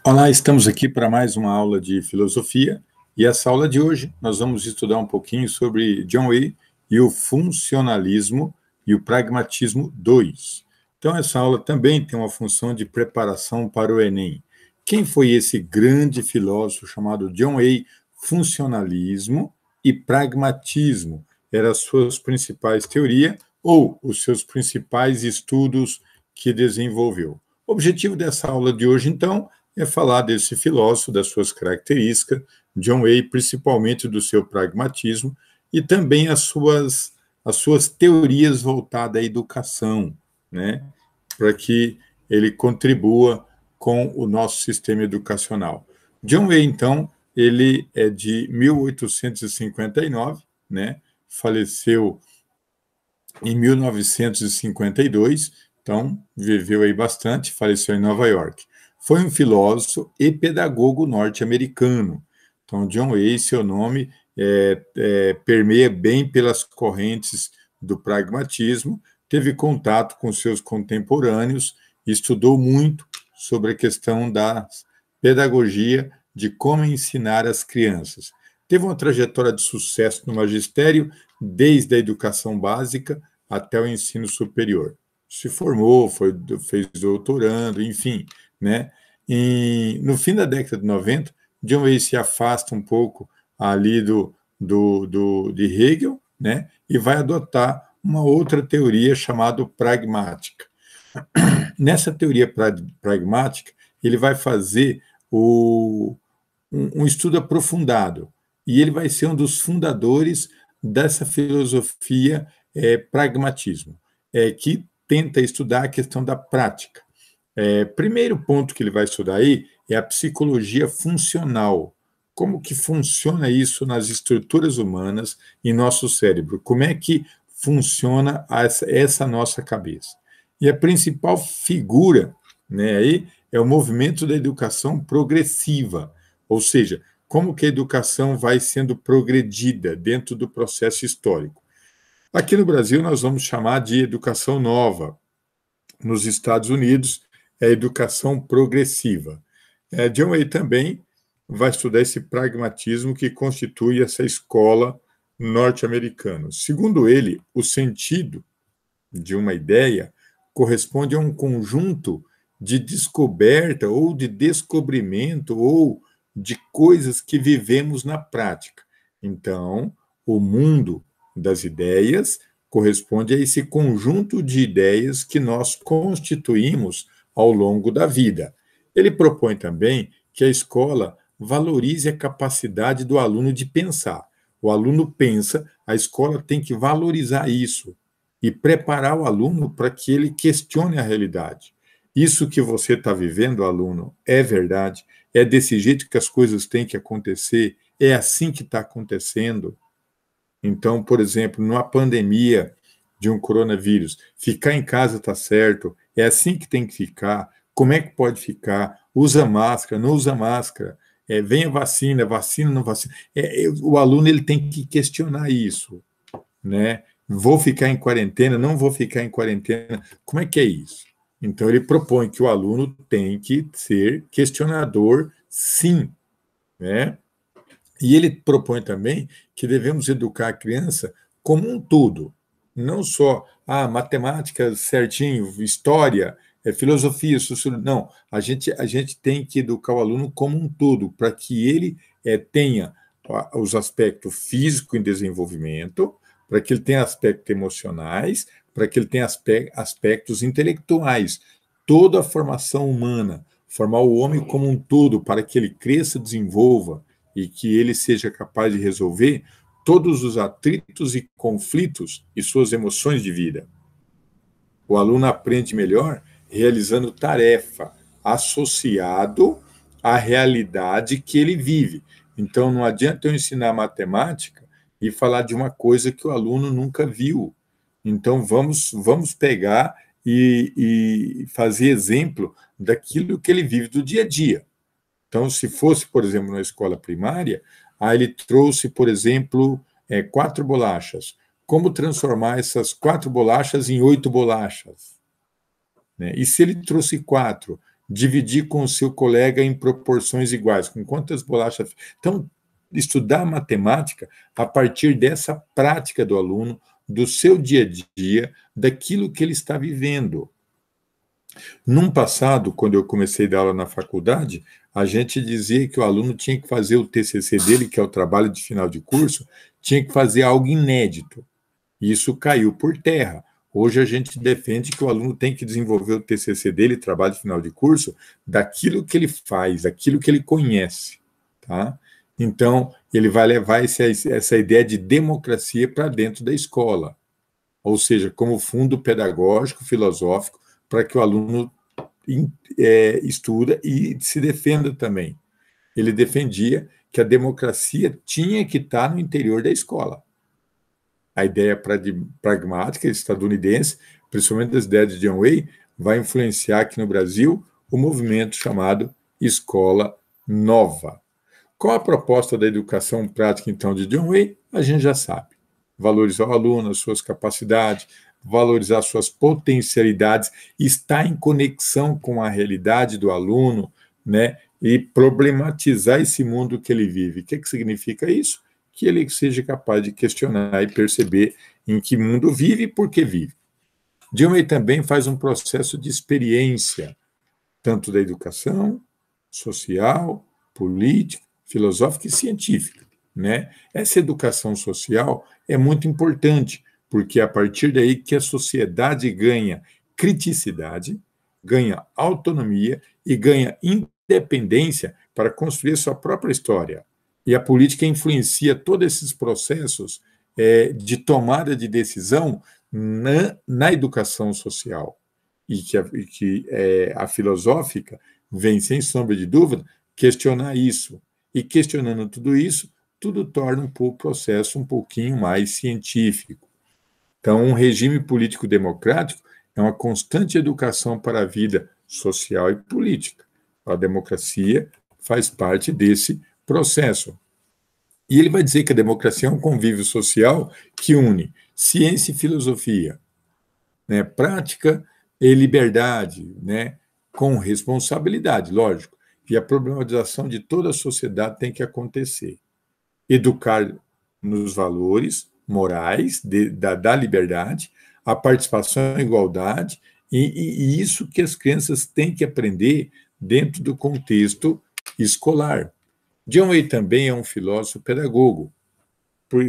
Olá, estamos aqui para mais uma aula de filosofia, e essa aula de hoje nós vamos estudar um pouquinho sobre John Hay e o funcionalismo e o pragmatismo 2. Então essa aula também tem uma função de preparação para o Enem. Quem foi esse grande filósofo chamado John Hay? Funcionalismo e pragmatismo eram as suas principais teorias ou os seus principais estudos que desenvolveu. O objetivo dessa aula de hoje, então, é falar desse filósofo, das suas características, John Hay, principalmente do seu pragmatismo, e também as suas teorias voltadas à educação, né, para que ele contribua com o nosso sistema educacional. John Hay, então, ele é de 1859, né, faleceu em 1952, então viveu aí bastante, faleceu em Nova York. Foi um filósofo e pedagogo norte-americano. Então, John Hay, seu nome, permeia bem pelas correntes do pragmatismo, teve contato com seus contemporâneos, estudou muito sobre a questão da pedagogia, de como ensinar as crianças. Teve uma trajetória de sucesso no magistério, desde a educação básica até o ensino superior. Se formou, fez doutorando, enfim, né? No fim da década de 90, John Hay se afasta um pouco ali de Hegel, né? E vai adotar uma outra teoria chamada pragmática. Nessa teoria pragmática, ele vai fazer um estudo aprofundado, e ele vai ser um dos fundadores dessa filosofia pragmatismo, que tenta estudar a questão da prática. Primeiro ponto que ele vai estudar aí é a psicologia funcional. Como que funciona isso nas estruturas humanas em nosso cérebro? Como é que funciona essa nossa cabeça? E a principal figura, né, aí é o movimento da educação progressiva, ou seja, como que a educação vai sendo progredida dentro do processo histórico. Aqui no Brasil, nós vamos chamar de educação nova. Nos Estados Unidos, é educação progressiva. John Hay também vai estudar esse pragmatismo que constitui essa escola norte-americana. Segundo ele, o sentido de uma ideia corresponde a um conjunto de descoberta ou de descobrimento ou de coisas que vivemos na prática. Então, o mundo das ideias corresponde a esse conjunto de ideias que nós constituímos ao longo da vida. Ele propõe também que a escola valorize a capacidade do aluno de pensar. O aluno pensa, a escola tem que valorizar isso e preparar o aluno para que ele questione a realidade. Isso que você está vivendo, aluno, é verdade? É desse jeito que as coisas têm que acontecer? É assim que está acontecendo? Então, por exemplo, numa pandemia de um coronavírus, ficar em casa está certo? É assim que tem que ficar? Como é que pode ficar? Usa máscara, não usa máscara? Vem a vacina, não vacina? O aluno ele tem que questionar isso, né? Vou ficar em quarentena, não vou ficar em quarentena? Como é que é isso? Então, ele propõe que o aluno tem que ser questionador, sim, né? E ele propõe também que devemos educar a criança como um todo, não só matemática certinho, história, filosofia, sociologia, não. A gente tem que educar o aluno como um todo, para que ele tenha os aspectos físicos em desenvolvimento, para que ele tenha aspectos emocionais, para que ele tenha aspectos intelectuais. Toda a formação humana, formar o homem como um todo, para que ele cresça, desenvolva, e que ele seja capaz de resolver todos os atritos e conflitos e suas emoções de vida. O aluno aprende melhor realizando tarefa associado à realidade que ele vive. Então, não adianta eu ensinar matemática e falar de uma coisa que o aluno nunca viu. Então, vamos pegar e fazer exemplo daquilo que ele vive do dia a dia. Então, se fosse, por exemplo, na escola primária, aí ele trouxe, por exemplo, 4 bolachas. Como transformar essas 4 bolachas em 8 bolachas? né? E se ele trouxe 4, dividir com o seu colega em proporções iguais, com quantas bolachas... Então, estudar matemática a partir dessa prática do aluno, do seu dia a dia, daquilo que ele está vivendo. Num passado, quando eu comecei a dar aula na faculdade, a gente dizia que o aluno tinha que fazer o TCC dele, que é o trabalho de final de curso, tinha que fazer algo inédito. Isso caiu por terra. Hoje a gente defende que o aluno tem que desenvolver o TCC dele, trabalho de final de curso, daquilo que ele faz, daquilo que ele conhece, tá? Então, ele vai levar essa ideia de democracia para dentro da escola, ou seja, como fundo pedagógico, filosófico, para que o aluno estuda e se defenda também. Ele defendia que a democracia tinha que estar no interior da escola. A ideia pragmática estadunidense, principalmente das ideias de John Way, vai influenciar aqui no Brasil o movimento chamado Escola Nova. Qual a proposta da educação prática, então, de John Way? A gente já sabe. Valorizar o aluno, as suas capacidades, valorizar suas potencialidades, estar em conexão com a realidade do aluno, né? E problematizar esse mundo que ele vive. O que significa isso? Que ele seja capaz de questionar e perceber em que mundo vive e por que vive. John Way também faz um processo de experiência, tanto da educação social, política, filosófica e científica, né? Essa educação social é muito importante, porque é a partir daí que a sociedade ganha criticidade, ganha autonomia e ganha independência para construir sua própria história. E a política influencia todos esses processos de tomada de decisão na educação social. E que a filosófica vem, sem sombra de dúvida, questionar isso. E questionando tudo isso, tudo torna o processo um pouquinho mais científico. Então, um regime político democrático é uma constante educação para a vida social e política. A democracia faz parte desse processo. E ele vai dizer que a democracia é um convívio social que une ciência e filosofia, né, prática e liberdade, né, com responsabilidade, lógico. E a problematização de toda a sociedade tem que acontecer. Educar nos valores morais da liberdade, a participação e a igualdade, e isso que as crianças têm que aprender dentro do contexto escolar. John Way também é um filósofo pedagogo,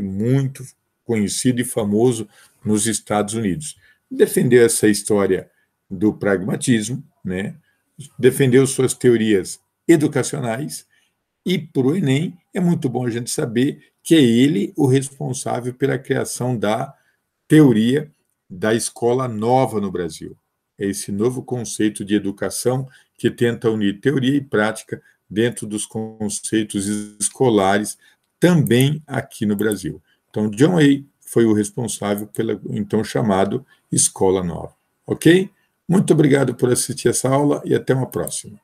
muito conhecido e famoso nos Estados Unidos. Defendeu essa história do pragmatismo, né? Defendeu suas teorias educacionais, e para o Enem é muito bom a gente saber que é ele o responsável pela criação da teoria da escola nova no Brasil. É esse novo conceito de educação que tenta unir teoria e prática dentro dos conceitos escolares, também aqui no Brasil. Então, John Way foi o responsável pela, então, chamado Escola Nova. Ok? Muito obrigado por assistir essa aula e até uma próxima.